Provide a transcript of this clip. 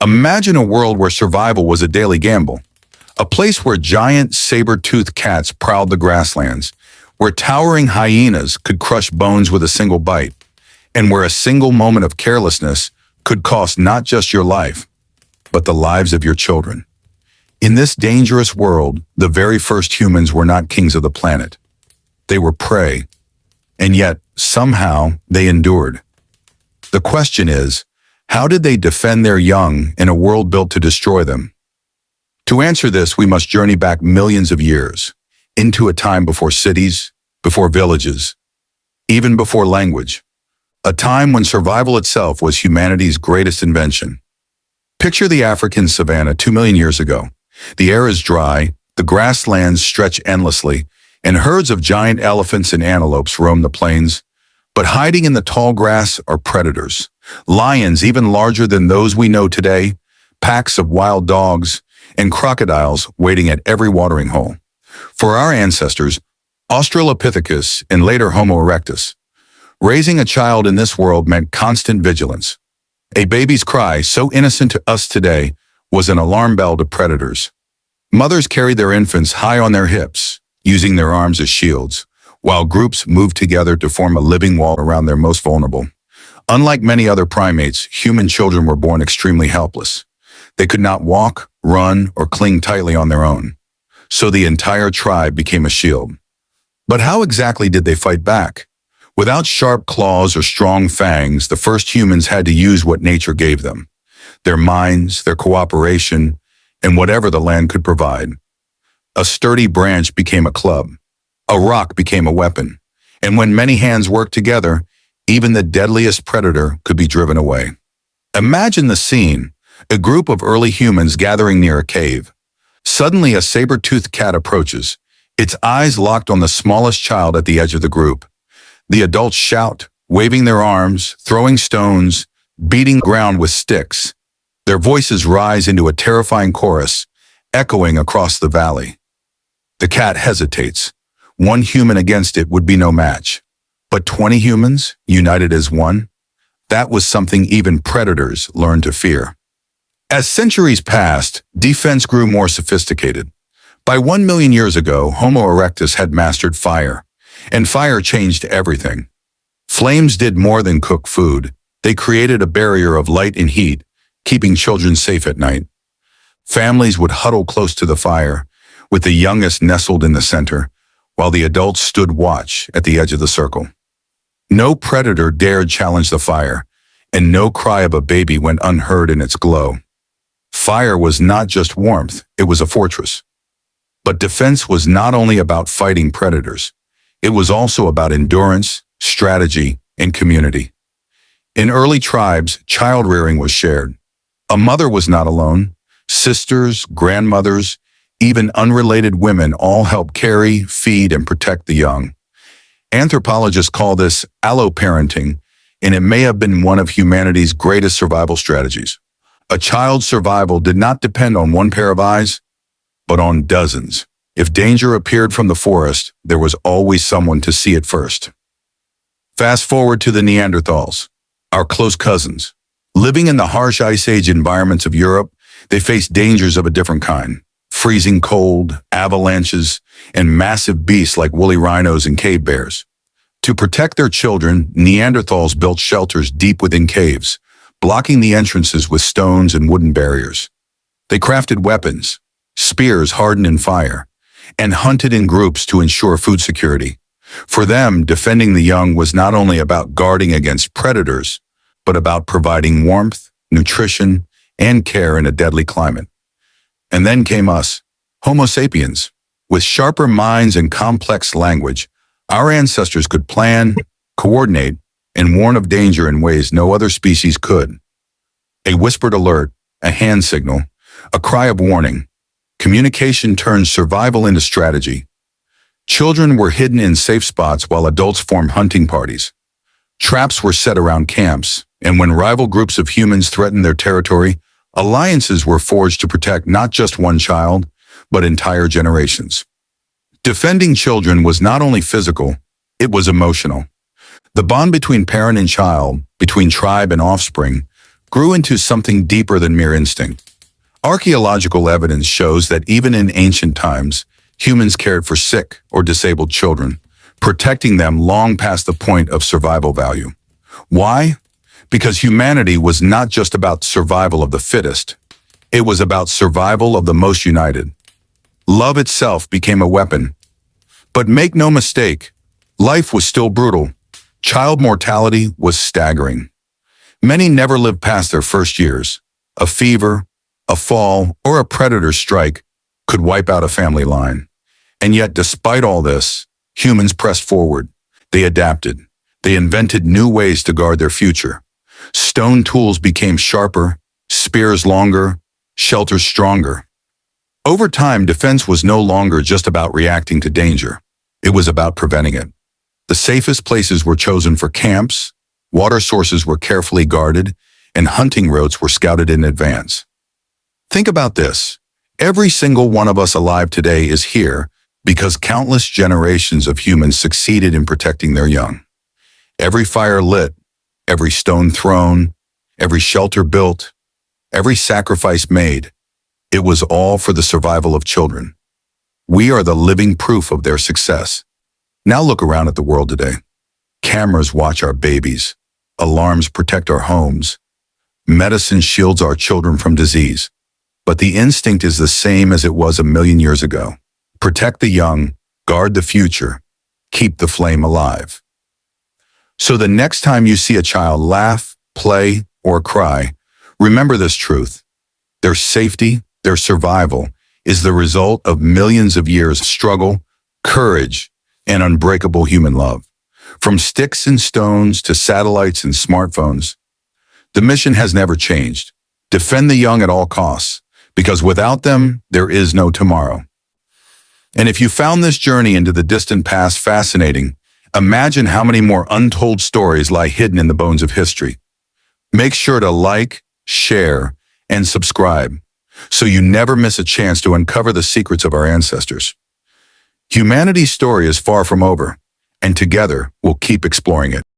Imagine a world where survival was a daily gamble, a place where giant saber-toothed cats prowled the grasslands, where towering hyenas could crush bones with a single bite, and where a single moment of carelessness could cost not just your life, but the lives of your children. In this dangerous world, the very first humans were not kings of the planet. They were prey, and yet, somehow, they endured. The question is, how did they defend their young in a world built to destroy them? To answer this, we must journey back millions of years, into a time before cities, before villages, even before language, a time when survival itself was humanity's greatest invention. Picture the African savanna 2 million years ago. The air is dry, the grasslands stretch endlessly, and herds of giant elephants and antelopes roam the plains. But hiding in the tall grass are predators, lions even larger than those we know today, packs of wild dogs, and crocodiles waiting at every watering hole. For our ancestors, Australopithecus and later Homo erectus, raising a child in this world meant constant vigilance. A baby's cry, so innocent to us today, was an alarm bell to predators. Mothers carried their infants high on their hips, using their arms as shields, while groups moved together to form a living wall around their most vulnerable. Unlike many other primates, human children were born extremely helpless. They could not walk, run, or cling tightly on their own. So the entire tribe became a shield. But how exactly did they fight back? Without sharp claws or strong fangs, the first humans had to use what nature gave them: their minds, their cooperation, and whatever the land could provide. A sturdy branch became a club. A rock became a weapon. And when many hands worked together, even the deadliest predator could be driven away. Imagine the scene: a group of early humans gathering near a cave. Suddenly, a saber-toothed cat approaches, its eyes locked on the smallest child at the edge of the group. The adults shout, waving their arms, throwing stones, beating the ground with sticks. Their voices rise into a terrifying chorus, echoing across the valley. The cat hesitates. One human against it would be no match. But 20 humans, united as one? That was something even predators learned to fear. As centuries passed, defense grew more sophisticated. By 1 million years ago, Homo erectus had mastered fire, and fire changed everything. Flames did more than cook food. They created a barrier of light and heat, keeping children safe at night. Families would huddle close to the fire, with the youngest nestled in the center, while the adults stood watch at the edge of the circle. No predator dared challenge the fire, and no cry of a baby went unheard in its glow. Fire was not just warmth, it was a fortress. But defense was not only about fighting predators. It was also about endurance, strategy, and community. In early tribes, child rearing was shared. A mother was not alone. Sisters, grandmothers, even unrelated women all helped carry, feed, and protect the young. Anthropologists call this alloparenting, and it may have been one of humanity's greatest survival strategies. A child's survival did not depend on one pair of eyes, but on dozens. If danger appeared from the forest, there was always someone to see it first. Fast forward to the Neanderthals, our close cousins. Living in the harsh Ice Age environments of Europe, they faced dangers of a different kind: freezing cold, avalanches, and massive beasts like woolly rhinos and cave bears. To protect their children, Neanderthals built shelters deep within caves, blocking the entrances with stones and wooden barriers. They crafted weapons, spears hardened in fire, and hunted in groups to ensure food security. For them, defending the young was not only about guarding against predators, but about providing warmth, nutrition, and care in a deadly climate. And then came us, Homo sapiens. With sharper minds and complex language, our ancestors could plan, coordinate, and warn of danger in ways no other species could. A whispered alert, a hand signal, a cry of warning. Communication turned survival into strategy. Children were hidden in safe spots while adults formed hunting parties. Traps were set around camps, and when rival groups of humans threatened their territory, alliances were forged to protect not just one child, but entire generations. Defending children was not only physical, it was emotional. The bond between parent and child, between tribe and offspring, grew into something deeper than mere instinct. Archaeological evidence shows that even in ancient times, humans cared for sick or disabled children, protecting them long past the point of survival value. Why? Because humanity was not just about survival of the fittest. It was about survival of the most united. Love itself became a weapon. But make no mistake, life was still brutal. Child mortality was staggering. Many never lived past their first years. A fever, a fall, or a predator strike could wipe out a family line. And yet, despite all this, humans pressed forward. They adapted. They invented new ways to guard their future. Stone tools became sharper, spears longer, shelters stronger. Over time, defense was no longer just about reacting to danger. It was about preventing it. The safest places were chosen for camps, water sources were carefully guarded, and hunting routes were scouted in advance. Think about this. Every single one of us alive today is here because countless generations of humans succeeded in protecting their young. Every fire lit, every stone thrown, every shelter built, every sacrifice made, it was all for the survival of children. We are the living proof of their success. Now look around at the world today. Cameras watch our babies. Alarms protect our homes. Medicine shields our children from disease. But the instinct is the same as it was a million years ago. Protect the young, guard the future, keep the flame alive. So the next time you see a child laugh, play, or cry, remember this truth. Their safety, their survival, is the result of millions of years of struggle, courage, and unbreakable human love. From sticks and stones to satellites and smartphones, the mission has never changed. Defend the young at all costs, because without them, there is no tomorrow. And if you found this journey into the distant past fascinating, imagine how many more untold stories lie hidden in the bones of history. Make sure to like, share, and subscribe so you never miss a chance to uncover the secrets of our ancestors. Humanity's story is far from over, and together we'll keep exploring it.